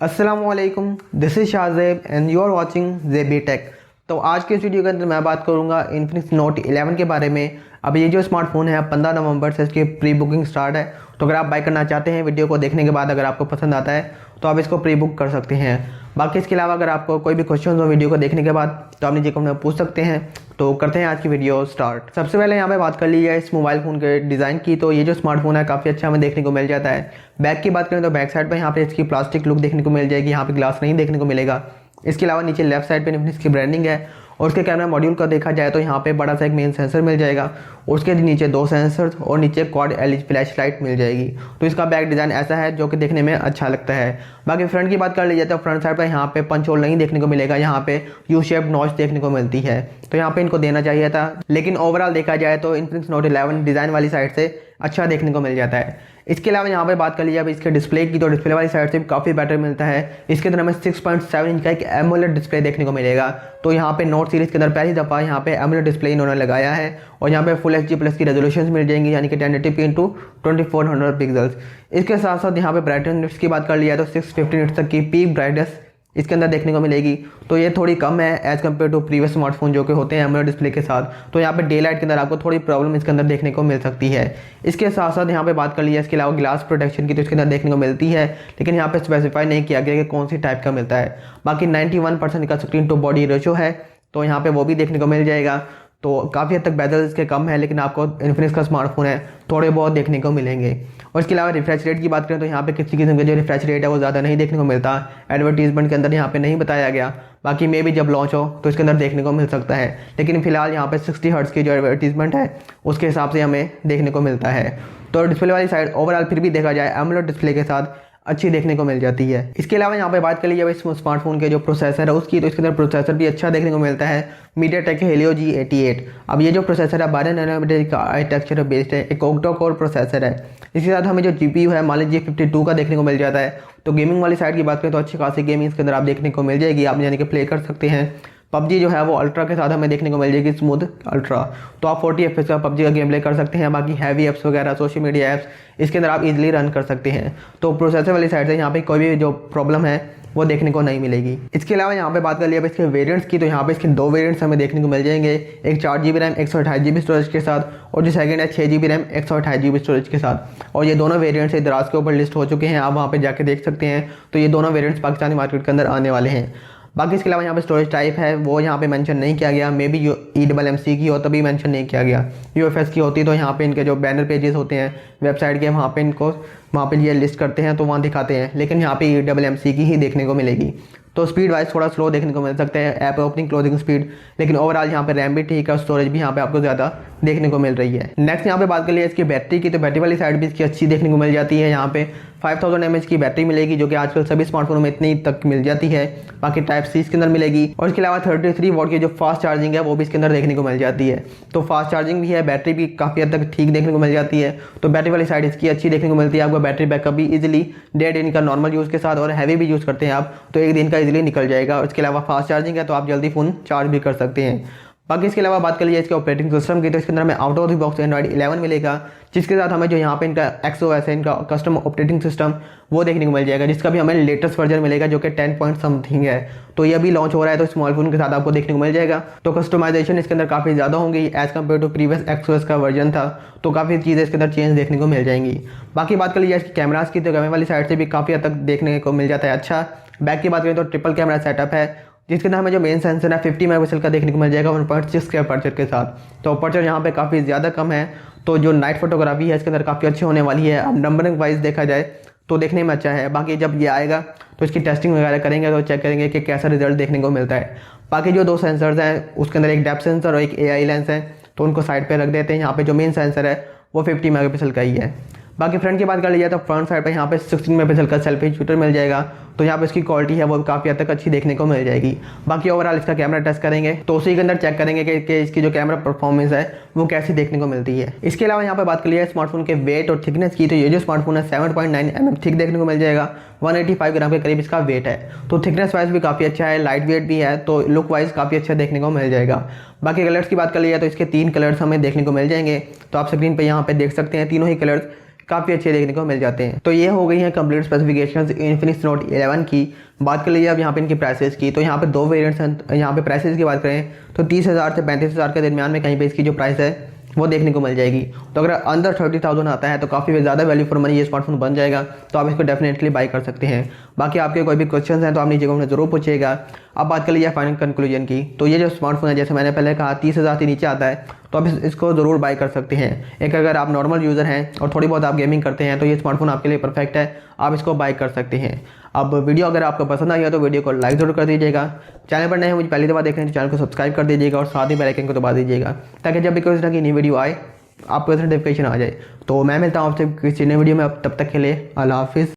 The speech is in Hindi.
अस्सलामुअलैकुम, this is Shahzeb and you are watching Zebi Tech. तो आज के इस वीडियो के अंदर मैं बात करूंगा इन्फिनिक्स नोट 11 के बारे में। अब ये जो स्मार्टफोन है 15 नवंबर से इसकी प्री बुकिंग स्टार्ट है। तो अगर आप बाय करना चाहते हैं, वीडियो को देखने के बाद अगर आपको पसंद आता है तो आप इसको प्री बुक कर सकते हैं। बाकी इसके अलावा अगर आपको कोई भी क्वेश्चन हो वीडियो को देखने के बाद तो आप नीचे कमेंट में पूछ सकते हैं। तो करते हैं आज की वीडियो स्टार्ट। सबसे पहले यहाँ पे बात कर ली है इस मोबाइल फ़ोन के डिज़ाइन की। तो ये जो स्मार्टफोन है काफ़ी अच्छा हमें देखने को मिल जाता है। बैक की बात करें तो बैक साइड पर यहाँ पे इसकी प्लास्टिक लुक देखने को मिल जाएगी, यहाँ पे ग्लास नहीं देखने को मिलेगा। इसके अलावा नीचे लेफ्ट साइड पे इन्फिनिक्स की ब्रांडिंग है। और उसके कैमरा मॉड्यूल का देखा जाए तो यहाँ पे बड़ा सा एक मेन सेंसर मिल जाएगा, उसके नीचे 2 सेंसर और नीचे क्वाड एलईडी फ्लैश लाइट मिल जाएगी। तो इसका बैक डिज़ाइन ऐसा है जो कि देखने में अच्छा लगता है। बाकी फ्रंट की बात कर ली जाए तो फ्रंट साइड पर यहाँ पे पंच होल नहीं देखने को मिलेगा, यहाँ पे यू शेप नॉच देखने को मिलती है। तो यहाँ पे इनको देना चाहिए था, लेकिन ओवरऑल देखा जाए तो इन्फिनिक्स नोट 11 डिज़ाइन वाली साइड से अच्छा देखने को मिल जाता है। इसके अलावा यहाँ पे बात कर लीजिए अब इसके डिस्प्ले की, तो डिस्प्ले वाली साइड से भी काफ़ी बेटर मिलता है। इसके अंदर हमें 6.7 इंच का एक एमोलेड डिस्प्ले देखने को मिलेगा। तो यहाँ पे नोट सीरीज़ के अंदर पहली दफ़ा यहाँ पे एमोलेड डिस्प्ले इन्होंने लगाया है। और यहाँ पे फुल HD+ की रेजोल्यूशन मिल जाएंगी, यानी कि 1080p इंटू 2400 पिक्सल्स। इसके साथ साथ यहाँ पे ब्राइटनेस की बात कर लिया तो 650 निट्स तक की पीक ब्राइटनेस इसके अंदर देखने को मिलेगी। तो ये थोड़ी कम है as compared to previous smartphone जो कि होते हैं एमोलेड डिस्प्ले के साथ। तो यहाँ पे डे लाइट के अंदर आपको थोड़ी प्रॉब्लम इसके अंदर देखने को मिल सकती है। इसके साथ साथ यहाँ पे बात कर लिया इसके अलावा ग्लास प्रोटेक्शन की, तो इसके अंदर देखने को मिलती है, लेकिन यहाँ पे स्पेसिफाई नहीं किया गया कि कौन सी टाइप का मिलता है। बाकी 91% का स्क्रीन टू बॉडी रेशो है, तो यहाँ पे वो भी देखने को मिल जाएगा। तो काफ़ी हद तक बेजल इसके कम है, लेकिन आपको इन्फिनिक्स का स्मार्टफोन है थोड़े बहुत देखने को मिलेंगे। और इसके अलावा रिफ्रेश रेट की बात करें तो यहाँ पे किसी किस्म का जो रिफ्रेश रेट है वो ज़्यादा नहीं देखने को मिलता, एडवर्टीजमेंट के अंदर यहाँ पे नहीं बताया गया। बाकी मे भी जब लॉन्च हो तो इसके अंदर देखने को मिल सकता है, लेकिन फिलहाल यहाँ पे 60 हर्ट्ज़ की जो एडवर्टीजमेंट है उसके हिसाब से हमें देखने को मिलता है। तो डिस्प्ले वाली साइड ओवरऑल फिर भी देखा जाए एमोलेड डिस्प्ले के साथ अच्छी देखने को मिल जाती है। इसके अलावा यहाँ पे बात कर लीजिए इस स्मार्टफोन के जो प्रोसेसर है उसकी, तो इसके अंदर प्रोसेसर भी अच्छा देखने को मिलता है, MediaTek Helio G88। अब ये जो प्रोसेसर है 12 नैनोमीटर का आर्किटेक्चर बेस्ड है, एक ऑक्टा कोर प्रोसेसर है। इसके साथ हमें जो GPU है मान लीजिए 52 का देखने को मिल जाता है। तो गेमिंग वाली साइड की बात करें तो अच्छी खासी गेमिंग इसके अंदर आप देखने को मिल जाएगी, आप यानी कि प्ले कर सकते हैं। PUBG जो है वो अल्ट्रा के साथ हमें देखने को मिल जाएगी, स्मूथ अल्ट्रा। तो आप 40 FPS का PUBG का गेम प्ले कर सकते हैं। बाकी हैवी एप्स वगैरह सोशल मीडिया एप्स इसके अंदर आप इजीली रन कर सकते हैं। तो प्रोसेसर वाली साइड से यहाँ पे कोई भी जो प्रॉब्लम है वो देखने को नहीं मिलेगी। इसके अलावा यहाँ पे बात कर लिया इसके वेरिएंट्स की, तो यहाँ पे इसके 2 वेरिएंट्स हमें देखने को मिल जाएंगे, एक 4GB रैम 128GB स्टोरेज के साथ, और जो सेकंड है 6GB रैम 128GB स्टोरेज के साथ। और ये दोनों वेरिएंट्स दराज के ऊपर लिस्ट हो चुके हैं, आप वहाँ पे जाके देख सकते हैं। तो ये दोनों वेरिएंट्स पाकिस्तानी मार्केट के अंदर आने वाले हैं। बाकी इसके अलावा यहाँ पे स्टोरेज टाइप है वो यहाँ पे मेंशन नहीं किया गया, मे बी eMMC की हो तभी मेंशन नहीं किया गया। UFS की होती तो यहाँ पे इनके जो बैनर पेजेस होते हैं वेबसाइट के वहाँ पे ये लिस्ट करते हैं तो वहाँ दिखाते हैं, लेकिन यहाँ पे eMMC की ही देखने को मिलेगी। तो स्पीड वाइज थोड़ा स्लो देखने को मिल सकता है, ऐप ओपनिंग क्लोजिंग स्पीड, लेकिन ओवरऑल यहाँ पे रैम भी ठीक है, स्टोरेज भी यहाँ पे आपको ज़्यादा देखने को मिल रही है। नेक्स्ट यहाँ पे बात कर लिया इसकी बैटरी की, तो बैटरी वाली साइड भी इसकी अच्छी देखने को मिल जाती है। यहाँ पे 5000 mAh की बैटरी मिलेगी, जो कि आजकल सभी स्मार्टफोनों में इतनी तक मिल जाती है। बाकी टाइप C इसके अंदर मिलेगी, और इसके अलावा 33 वॉट की जो फास्ट चार्जिंग है वो भी इसके अंदर देखने को मिल जाती है। तो फास्ट चार्जिंग भी है, बैटरी भी काफ़ी हद तक ठीक देखने को मिल जाती है। तो बैटरी वाली साइड इसकी अच्छी देखने को मिलती है। आपको बैटरी बैकअप भी इजीली 1.5 दिन का नॉर्मल यूज़ के साथ, और हैवी भी यूज़ करते हैं आप तो 1 दिन का इजीली निकल जाएगा। इसके अलावा फास्ट चार्जिंग है तो आप जल्दी फ़ोन चार्ज भी कर सकते हैं। बाकी इसके अलावा बात कर लीजिए इसके ऑपरेटिंग सिस्टम की, तो इसके अंदर हमें out of the box Android 11 मिलेगा, जिसके साथ हमें जो यहाँ पे इनका XOS है, इनका कस्टम ऑपरेटिंग सिस्टम वो देखने को मिल जाएगा, जिसका भी हमें लेटेस्ट वर्जन मिलेगा जो कि 10 पॉइंट समथिंग है। तो ये अभी लॉन्च हो रहा है, तो स्मॉल फोन के साथ आपको देखने को मिल जाएगा। तो कस्टमाइजेशन इसके अंदर काफ़ी ज़्यादा होंगी as compared to previous XOS का वर्जन था, तो काफ़ी चीज़ें इसके अंदर चेंज देखने को मिल जाएंगी। बाकी बात कर लीजिए इसकी कैमरास की, तो कैमरे वाली साइड से भी काफ़ी हद तक देखने को मिल जाता है अच्छा। बैक की बात करें तो ट्रिपल कैमरा सेटअप है, जिसके अंदर हमें जो मेन सेंसर है 50 मेगापिक्सल का देखने को मिल जाएगा 1.6 के अपर्चर के साथ। तो अपर्चर यहाँ पे काफ़ी ज़्यादा कम है, तो जो नाइट फोटोग्राफी है इसके अंदर काफ़ी अच्छी होने वाली है। अब नंबरिंग वाइज देखा जाए तो देखने में अच्छा है। बाकी जब ये आएगा तो इसकी टेस्टिंग वगैरह करेंगे तो चेक करेंगे कि कैसा रिजल्ट देखने को मिलता है। बाकी जो 2 सेंसर्स हैं उसके अंदर एक डेप्थ सेंसर और एक AI लेंस है, तो उनको साइड पर रख देते हैं। यहाँ पे जो मेन सेंसर है वो 50 मेगापिक्सल का ही है। बाकी फ्रंट की बात कर लीजिए तो फ्रंट साइड पर यहाँ पे 16 मेगापिक्सल का सेल्फी शूटर मिल जाएगा, तो यहाँ पे इसकी क्वालिटी है वो काफ़ी हद तक अच्छी देखने को मिल जाएगी। बाकी ओवरऑल इसका कैमरा टेस्ट करेंगे तो उसी के अंदर चेक करेंगे कि इसकी जो कैमरा परफॉर्मेंस है वो कैसी देखने को मिलती है। इसके अलावा यहाँ पे बात कर लिया स्मार्टफोन के वेट और थिकनेस की, तो ये जो स्मार्टफोन है 7.9 mm थिक देखने को मिल जाएगा, 185 ग्राम के करीब इसका वेट है। तो थिकनेस वाइज भी काफ़ी अच्छा है, लाइट वेट भी है, तो लुक वाइज काफ़ी अच्छा देखने को मिल जाएगा। बाकी कलर्स की बात कर लिया तो इसके 3 कलर्स हमें देखने को मिल जाएंगे, तो आप स्क्रीन पर यहाँ पे देख सकते हैं तीनों ही कलर्स काफ़ी अच्छे देखने को मिल जाते हैं। तो ये हो गई हैं कंप्लीट स्पेसिफिकेशंस इन्फिनिक्स नोट 11 की। बात कर लीजिए अब यहाँ पे इनकी प्राइसेस की, तो यहाँ पे 2 वेरिएंट्स हैं। यहाँ पे प्राइसेस की बात करें तो 30,000 से 35,000 के दरमियान में कहीं पे इसकी जो प्राइस है वो देखने को मिल जाएगी। तो अगर अंडर 30,000 आता है तो काफ़ी ज़्यादा वैल्यू फॉर मनी ये स्मार्टफोन बन जाएगा, तो आप इसको डेफिनेटली बाई कर सकते हैं। बाकी आपके कोई भी क्वेश्चंस हैं तो आप नीचे कमेंट में ज़रूर पूछिएगा। अब बात कर लीजिए फाइनल कंक्लूजन की, तो ये जो स्मार्टफोन है जैसे मैंने पहले कहा 30,000 से नीचे आता है तो आप इसको ज़रूर बाई कर सकते हैं। एक अगर आप नॉर्मल यूज़र हैं और थोड़ी बहुत आप गेमिंग करते हैं तो ये स्मार्टफोन आपके लिए परफेक्ट है, आप इसको बाई कर सकते हैं। अब वीडियो अगर आपको पसंद आई है तो वीडियो को लाइक ज़रूर कर दीजिएगा। चैनल पर नए हैं मुझे पहली दफ़ा देख रहे हैं तो चैनल को सब्सक्राइब कर दीजिएगा और साथ ही बेल आइकन को दबा दीजिएगा ताकि जब भी कोई इस तरह की नई वीडियो आए आपको नोटिफिकेशन आ जाए। तो मैं मिलता हूँ आपसे किसी नई वीडियो में, अब तब तक के लिए अल्लाह हाफिज़।